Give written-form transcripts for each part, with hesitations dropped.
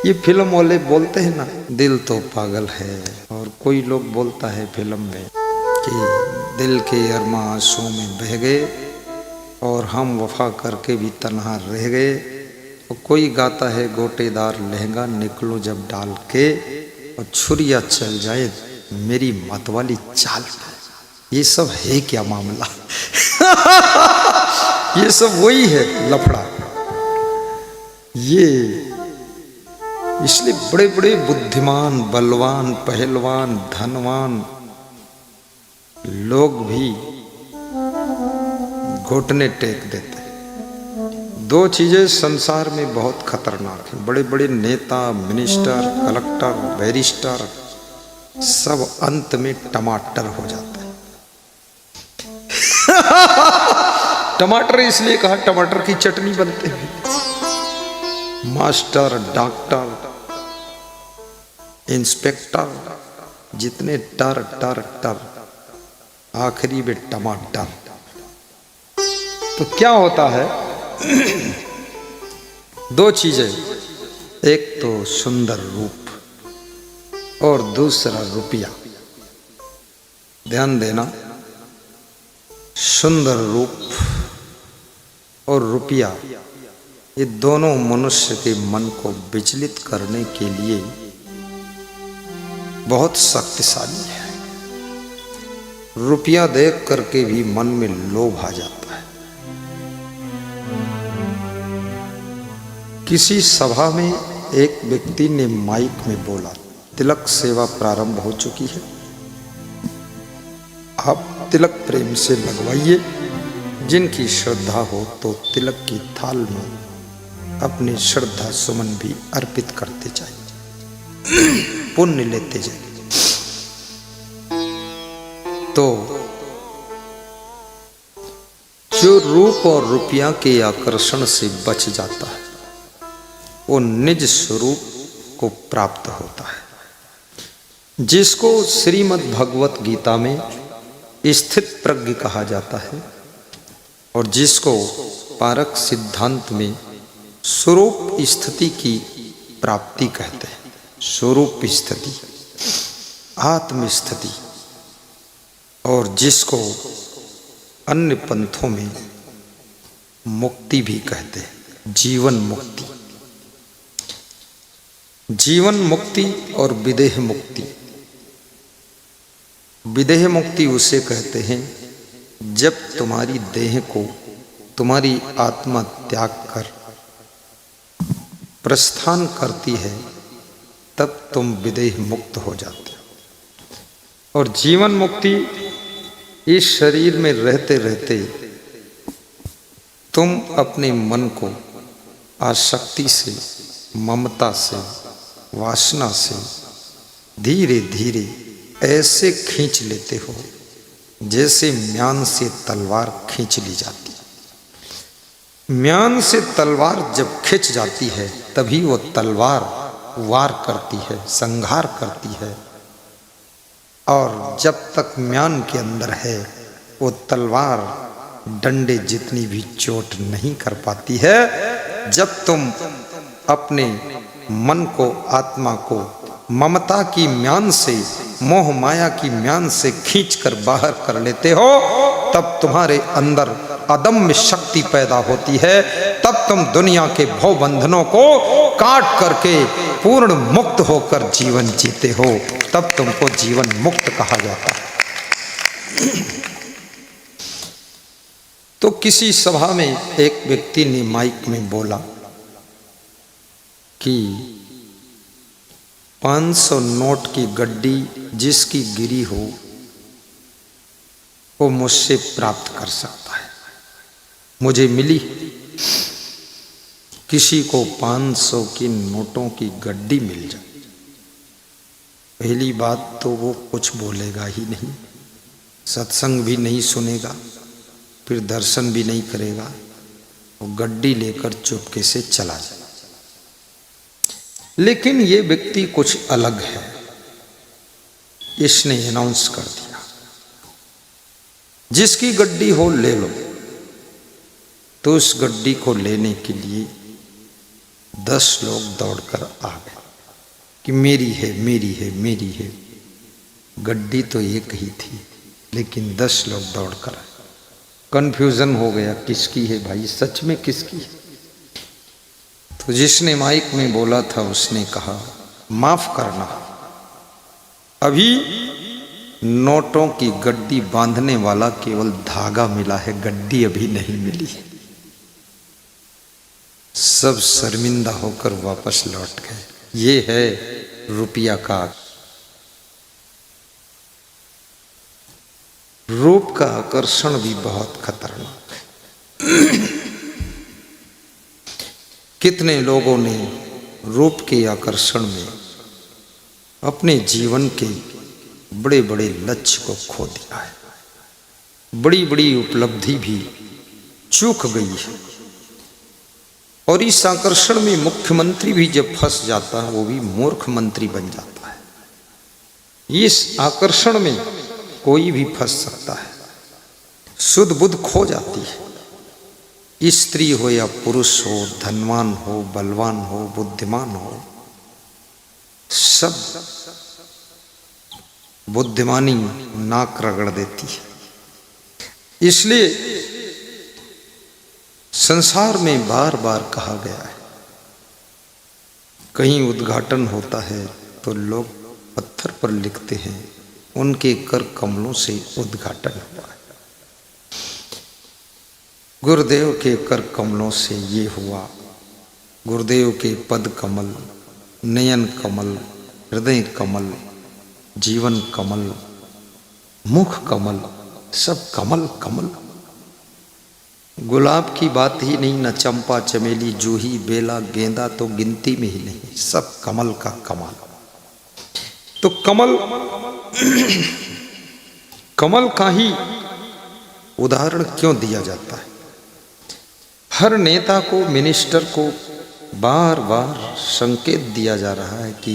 ये फिल्म वाले बोलते हैं ना, दिल तो पागल है, और कोई लोग बोलता है फिल्म में कि दिल के अरमां आंसुओं में बह गए और हम वफा करके भी तन्हा रह गए। और कोई गाता है गोटेदार लहंगा निकलो जब डाल के, और छुरिया चल जाए मेरी मतवाली चाल। ये सब है क्या मामला? ये सब वही है लफड़ा। ये इसलिए बड़े बड़े बुद्धिमान, बलवान, पहलवान, धनवान लोग भी घुटने टेक देते हैं। दो चीजें संसार में बहुत खतरनाक हैं। बड़े बड़े नेता, मिनिस्टर, कलेक्टर, बैरिस्टर सब अंत में टमाटर हो जाते हैं। टमाटर इसलिए कहा, टमाटर की चटनी बनते हैं। मास्टर, डॉक्टर, इंस्पेक्टर, जितने टर टर टर, आखिरी में टमाटर। तो क्या होता है? दो चीजें, एक तो सुंदर रूप और दूसरा रुपया। ध्यान देना, सुंदर रूप और रुपया, ये दोनों मनुष्य के मन को विचलित करने के लिए बहुत शक्तिशाली है। रुपया देख करके भी मन में लोभ आ जाता है। किसी सभा में एक व्यक्ति ने माइक में बोला, तिलक सेवा प्रारंभ हो चुकी है, आप तिलक प्रेम से लगवाइए। जिनकी श्रद्धा हो तो तिलक की थाल में अपनी श्रद्धा सुमन भी अर्पित करते जाइए, पुण्य लेते जाइए। तो जो रूप और रुपया के आकर्षण से बच जाता है वो निज स्वरूप को प्राप्त होता है, जिसको श्रीमद् भगवत गीता में स्थित प्रज्ञ कहा जाता है और जिसको पारक सिद्धांत में स्वरूप स्थिति की प्राप्ति कहते हैं। स्वरूप स्थिति, आत्म स्थिति, और जिसको अन्य पंथों में मुक्ति भी कहते हैं, जीवन मुक्ति। जीवन मुक्ति और विदेह मुक्ति। विदेह मुक्ति उसे कहते हैं जब तुम्हारी देह को तुम्हारी आत्मा त्याग कर प्रस्थान करती है, तब तुम विदेह मुक्त हो जाते हो। और जीवन मुक्ति, इस शरीर में रहते रहते तुम अपने मन को आसक्ति से, ममता से, वासना से धीरे धीरे ऐसे खींच लेते हो जैसे म्यान से तलवार खींच ली जाती है। म्यान से तलवार जब खिंच जाती है तभी वो तलवार वार करती है, संहार करती है। और जब तक म्यान के अंदर है वो तलवार डंडे जितनी भी चोट नहीं कर पाती है। जब तुम अपने मन को, आत्मा को ममता की म्यान से, मोह माया की म्यान से खींचकर बाहर कर लेते हो, तब तुम्हारे अंदर अदम्य शक्ति पैदा होती है। तब तुम दुनिया के भव बंधनों को काट करके पूर्ण मुक्त होकर जीवन जीते हो। तब तुमको जीवन मुक्त कहा जाता है। तो किसी सभा में एक व्यक्ति ने माइक में बोला कि 500 नोट की गड्डी जिसकी गिरी हो वो मुझसे प्राप्त कर सकता है। मुझे मिली। किसी को 500 की नोटों की गड्डी मिल जाए, पहली बात तो वो कुछ बोलेगा ही नहीं, सत्संग भी नहीं सुनेगा, फिर दर्शन भी नहीं करेगा, वो गड्डी लेकर चुपके से चला जाए। लेकिन ये व्यक्ति कुछ अलग है। इसने अनाउंस कर दिया, जिसकी गड्डी हो ले लो। तो उस गड्डी को लेने के लिए 10 लोग दौड़कर आ गए कि मेरी है, मेरी है, मेरी है। गड्डी तो एक ही थी, लेकिन 10 लोग दौड़कर आए। कन्फ्यूजन हो गया, किसकी है भाई, सच में किसकी है? तो जिसने माइक में बोला था उसने कहा, माफ करना, अभी नोटों की गड्डी बांधने वाला केवल धागा मिला है, गड्डी अभी नहीं मिली है। सब शर्मिंदा होकर वापस लौट गए। ये है रुपया का, रूप का आकर्षण भी बहुत खतरनाक है। कितने लोगों ने रूप के आकर्षण में अपने जीवन के बड़े बड़े लक्ष्य को खो दिया है, बड़ी बड़ी उपलब्धि भी चूक गई है। और इस आकर्षण में मुख्यमंत्री भी जब फंस जाता है, वो भी मूर्ख मंत्री बन जाता है। इस आकर्षण में कोई भी फंस सकता है, शुद्ध बुद्ध खो जाती है। स्त्री हो या पुरुष हो, धनवान हो, बलवान हो, बुद्धिमान हो, सब बुद्धिमानी नाक रगड़ देती है। इसलिए संसार में बार बार कहा गया है, कहीं उद्घाटन होता है तो लोग पत्थर पर लिखते हैं, उनके कर कमलों से उद्घाटन हुआ है। गुरुदेव के कर कमलों से ये हुआ। गुरुदेव के पद कमल, नयन कमल, हृदय कमल, जीवन कमल, मुख कमल, सब कमल कमल। गुलाब की बात ही नहीं, न चंपा, चमेली, जूही, बेला, गेंदा तो गिनती में ही नहीं, सब कमल का कमाल। तो कमल कमल का ही उदाहरण क्यों दिया जाता है? हर नेता को, मिनिस्टर को बार बार संकेत दिया जा रहा है कि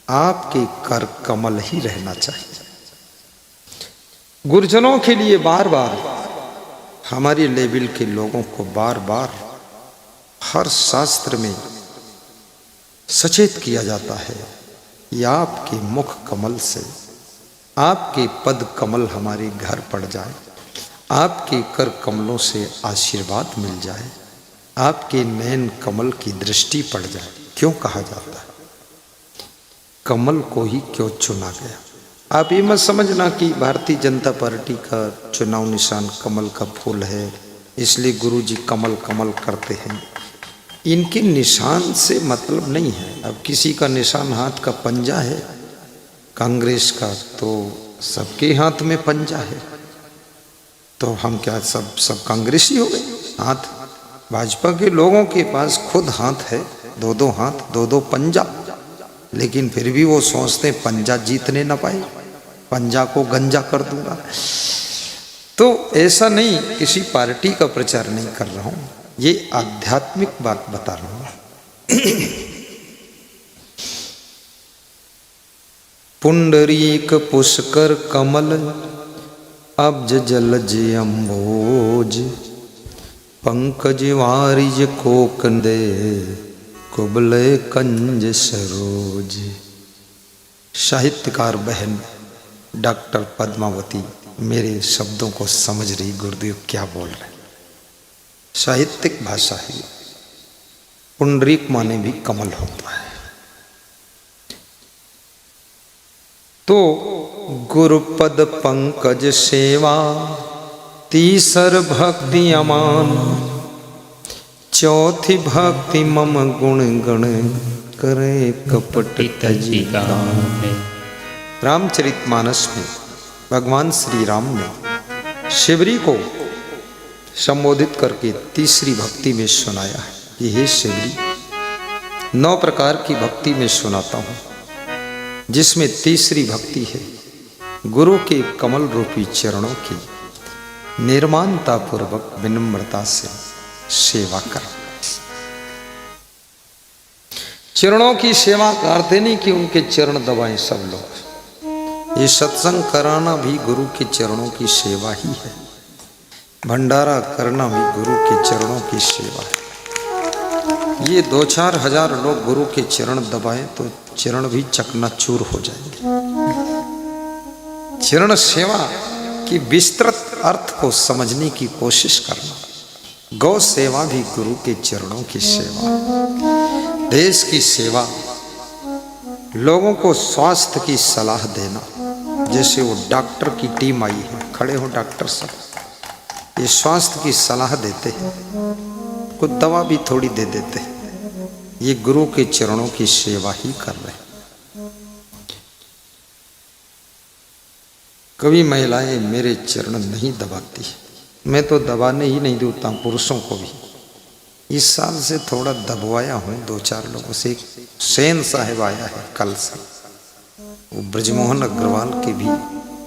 आपके कर कमल ही रहना चाहिए। गुरुजनों के लिए बार बार, हमारे लेवल के लोगों को बार बार हर शास्त्र में सचेत किया जाता है कि आपके मुख कमल से, आपके पद कमल हमारे घर पड़ जाए, आपके कर कमलों से आशीर्वाद मिल जाए, आपके नयन कमल की दृष्टि पड़ जाए। क्यों कहा जाता है? कमल को ही क्यों चुना गया? आप ये मत समझना कि भारतीय जनता पार्टी का चुनाव निशान कमल का फूल है, इसलिए गुरुजी कमल कमल करते हैं। इनके निशान से मतलब नहीं है। अब किसी का निशान हाथ का पंजा है, कांग्रेस का तो सबके हाथ में पंजा है, तो हम क्या सब कांग्रेसी हो गए? हाथ भाजपा के लोगों के पास खुद हाथ है, दो दो हाथ, दो दो पंजा, लेकिन फिर भी वो सोचते पंजा जीतने ना पाए, पंजा को गंजा कर दूंगा। तो ऐसा नहीं, किसी पार्टी का प्रचार नहीं कर रहा हूं, ये आध्यात्मिक बात बता रहा हूं। पुंडरीक पुष्कर कमल अब्ज जलज अम्भोज, पंकज वारिज कोकंदे कुबले कंज सरोज। साहित्यकार बहन डॉक्टर पद्मावती मेरे शब्दों को समझ रही, गुरुदेव क्या बोल रहे हैं। साहित्यिक भाषा है। पुंडरीक माने भी कमल होता है। तो गुरुपद पंकज सेवा, तीसर भक्ति अमान, चौथी भक्ति मम गुण गण करे कपट तजी गान। रामचरितमानस में भगवान श्री राम ने शिवरी को संबोधित करके तीसरी भक्ति में सुनाया है कि हे शिवरी, 9 प्रकार की भक्ति में सुनाता हूँ, जिसमें तीसरी भक्ति है गुरु के कमल रूपी चरणों की निर्माणता पूर्वक विनम्रता से सेवा करना। चरणों की सेवा करते नहीं कि उनके चरण दबाएं सब लोग। ये सत्संग कराना भी गुरु के चरणों की सेवा ही है, भंडारा करना भी गुरु के चरणों की सेवा है। ये 2-4 हजार लोग गुरु के चरण दबाएं तो चरण भी चकनाचूर हो जाएंगे। चरण सेवा की विस्तृत अर्थ को समझने की कोशिश करना। गौ सेवा भी गुरु के चरणों की सेवा, देश की सेवा, लोगों को स्वास्थ्य की सलाह देना। जैसे वो डॉक्टर की टीम आई है, खड़े हो डॉक्टर साहब, ये स्वास्थ्य की सलाह देते हैं, कुछ दवा भी थोड़ी दे देते हैं। ये गुरु के चरणों की सेवा ही कर रहे हैं। कभी महिलाएं मेरे चरण नहीं दबाती, मैं तो दबाने ही नहीं देता पुरुषों को भी। इस साल से थोड़ा दबवाया हूँ 2-4 लोगों से। एक सेन साहब आया है कल से, वो ब्रजमोहन अग्रवाल की भी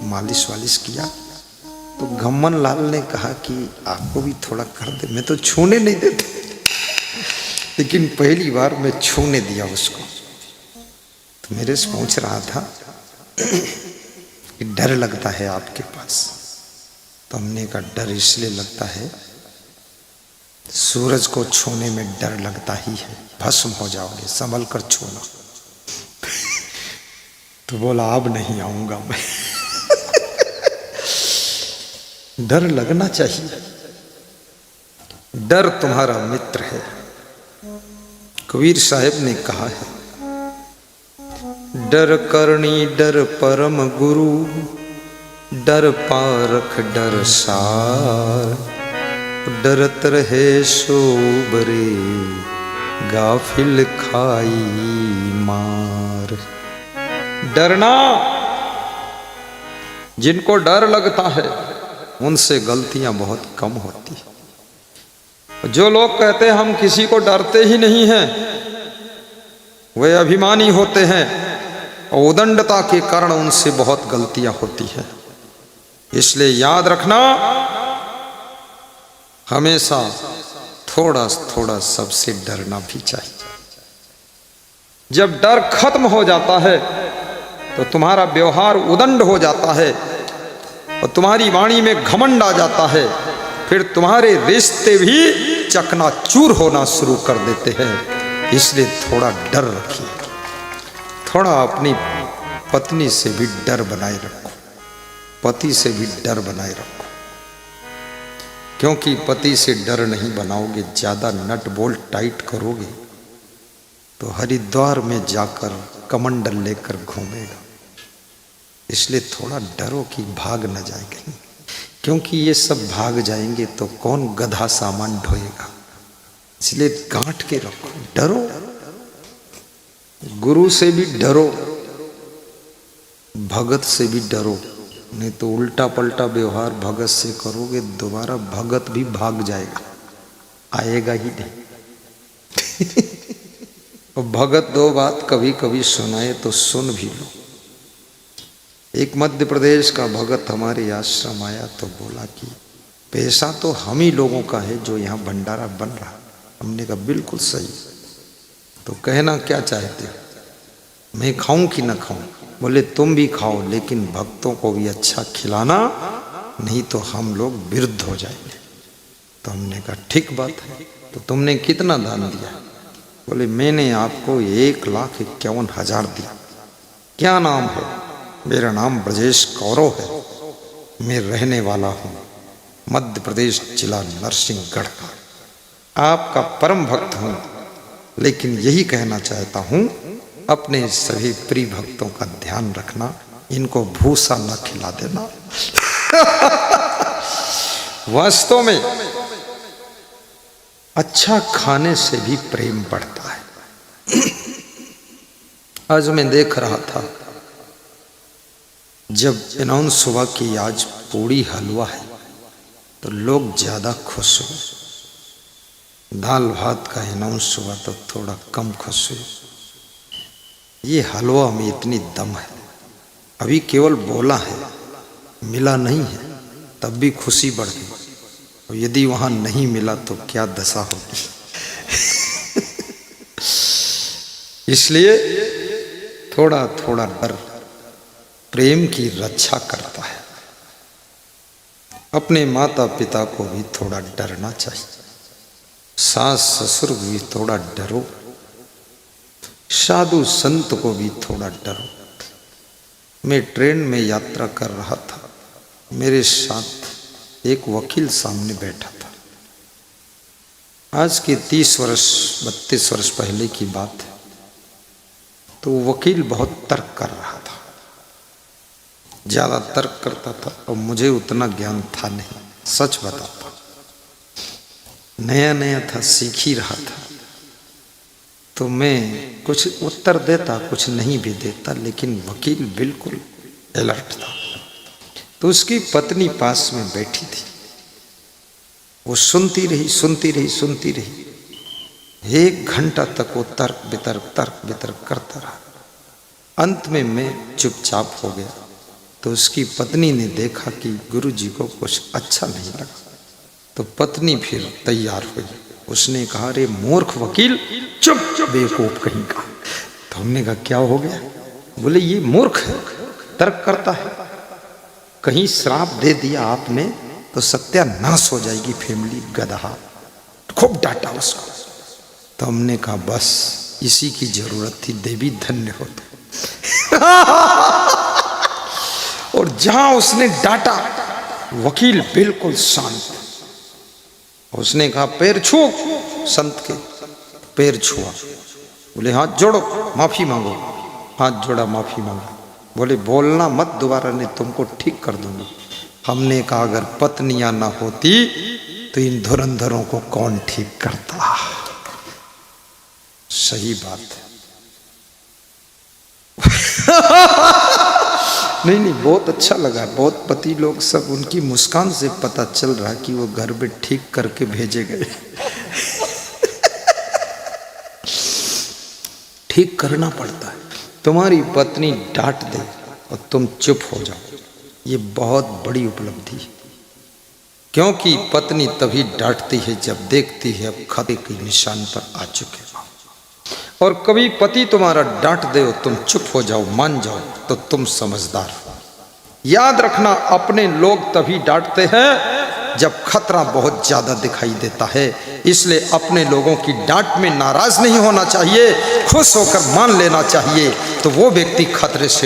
मालिश वालिश किया, तो घम्मन लाल ने कहा कि आपको भी थोड़ा कर दे। मैं तो छूने नहीं देते, लेकिन पहली बार मैं छूने दिया उसको। तो मेरे से पूछ रहा था कि डर लगता है आपके पास? तो हमने कहा डर इसलिए लगता है, सूरज को छूने में डर लगता ही है, भस्म हो जाओगे, संभल कर छूना। तो बोला अब नहीं आऊंगा मैं। डर लगना चाहिए, डर तुम्हारा मित्र है। कबीर साहब ने कहा है, डर करनी डर परम गुरु, डर पारख डर सार, डरत रहे सो बरे, गाफिल खाई मार। डरना, जिनको डर लगता है उनसे गलतियां बहुत कम होती है। जो लोग कहते हैं हम किसी को डरते ही नहीं हैं, वे अभिमानी होते हैं और उदंडता के कारण उनसे बहुत गलतियां होती हैं। इसलिए याद रखना, हमेशा थोड़ा थोड़ा सबसे डरना भी चाहिए। जब डर खत्म हो जाता है तो तुम्हारा व्यवहार उदंड हो जाता है और तुम्हारी वाणी में घमंड आ जाता है, फिर तुम्हारे रिश्ते भी चकनाचूर होना शुरू कर देते हैं। इसलिए थोड़ा डर रखिए, थोड़ा अपनी पत्नी से भी डर बनाए रखो, पति से भी डर बनाए रखो। क्योंकि पति से डर नहीं बनाओगे, ज्यादा नट बोल्ट टाइट करोगे तो हरिद्वार में जाकर कमंडल लेकर घूमेगा। इसलिए थोड़ा डरो कि भाग न जाए कहीं, क्योंकि ये सब भाग जाएंगे तो कौन गधा सामान ढोएगा। इसलिए गांठ के रखो, डरो, गुरु से भी डरो, भगत से भी डरो, नहीं तो उल्टा पलटा व्यवहार भगत से करोगे, दोबारा भगत भी भाग जाएगा, आएगा ही नहीं। और भगत दो बात कभी कभी सुनाए तो सुन भी लो। एक मध्य प्रदेश का भगत हमारे आश्रम आया तो बोला कि पैसा तो हम ही लोगों का है जो यहाँ भंडारा बन रहा। हमने कहा बिल्कुल सही, तो कहना क्या चाहते हो, मैं खाऊं कि ना खाऊं? बोले तुम भी खाओ, लेकिन भक्तों को भी अच्छा खिलाना, नहीं तो हम लोग विरुद्ध हो जाएंगे। तो हमने कहा ठीक बात है, तो तुमने कितना दान दिया? बोले मैंने आपको 1,51,000 दिया। क्या नाम है? मेरा नाम ब्रजेश कौरव है, मैं रहने वाला हूँ मध्य प्रदेश जिला नरसिंहगढ़ का, आपका परम भक्त हूँ। लेकिन यही कहना चाहता हूँ, अपने सभी प्रिय भक्तों का ध्यान रखना, इनको भूसा न खिला देना। वास्तव में अच्छा खाने से भी प्रेम बढ़ता है। आज मैं देख रहा था, जब अनाउंस हुआ कि आज पूड़ी हलवा है तो लोग ज्यादा खुश हुए। दाल भात का अनाउंस हुआ तो थोड़ा कम खुश हुए। ये हलवा में इतनी दम है, अभी केवल बोला है, मिला नहीं है, तब भी खुशी बढ़ गई। और यदि वहां नहीं मिला तो क्या दशा होगी। इसलिए थोड़ा थोड़ा डर प्रेम की रक्षा करता है। अपने माता पिता को भी थोड़ा डरना चाहिए। सास ससुर को भी थोड़ा डरो, साधु संत को भी थोड़ा डरो। मैं ट्रेन में यात्रा कर रहा था, मेरे साथ एक वकील सामने बैठा था। आज के 30 वर्ष 32 वर्ष पहले की बात है। तो वकील बहुत तर्क कर रहा था, ज्यादा तर्क करता था और मुझे उतना ज्ञान था नहीं, सच बताता, नया नया था, सीख ही रहा था। तो मैं कुछ उत्तर देता, कुछ नहीं भी देता, लेकिन वकील बिल्कुल अलर्ट था। तो उसकी पत्नी पास में बैठी थी, वो सुनती रही सुनती रही सुनती रही। 1 घंटा तक वो तर्क वितर्क करता रहा। अंत में मैं चुपचाप हो गया। तो उसकी पत्नी ने देखा कि गुरुजी को कुछ अच्छा नहीं लगा, तो पत्नी फिर तैयार हुई। उसने कहा, अरे मूर्ख वकील, चुप बेवकूफ कहीं का। तो हमने कहा, क्या हो गया? बोले, ये मूर्ख है, तर्क करता है, कहीं श्राप दे दिया आपने तो सत्यानाश हो जाएगी फैमिली, गधा। खूब डांटा उसको। तो हमने कहा, बस इसी की जरूरत थी, देवी धन्य हो तो। और जहां उसने डांटा, वकील बिल्कुल शांत। उसने कहा, पैर छू, संत के पैर छुआ। बोले, हाथ जोड़ो, माफी मांगो। हाथ जोड़ा, माफी मांगो। बोले, बोलना मत दोबारा, नहीं तुमको ठीक कर दूंगा। हमने कहा, अगर पत्नियां ना होती तो इन धुरंधरों को कौन ठीक करता? सही बात है। नहीं, बहुत अच्छा लगा। बहुत पति लोग सब, उनकी मुस्कान से पता चल रहा कि वो घर में ठीक करके भेजे गए। ठीक करना पड़ता है। तुम्हारी पत्नी डांट दे और तुम चुप हो जाओ, ये बहुत बड़ी उपलब्धि है। क्योंकि पत्नी तभी डांटती है जब देखती है अब खतरे के निशान पर आ चुके। और कभी पति तुम्हारा डांट दे और तुम चुप हो जाओ, मान जाओ, तो तुम समझदार हो। याद रखना, अपने लोग तभी डांटते हैं जब खतरा बहुत ज्यादा दिखाई देता है। इसलिए अपने लोगों की डांट में नाराज नहीं होना चाहिए, खुश होकर मान लेना चाहिए। तो वो व्यक्ति खतरे से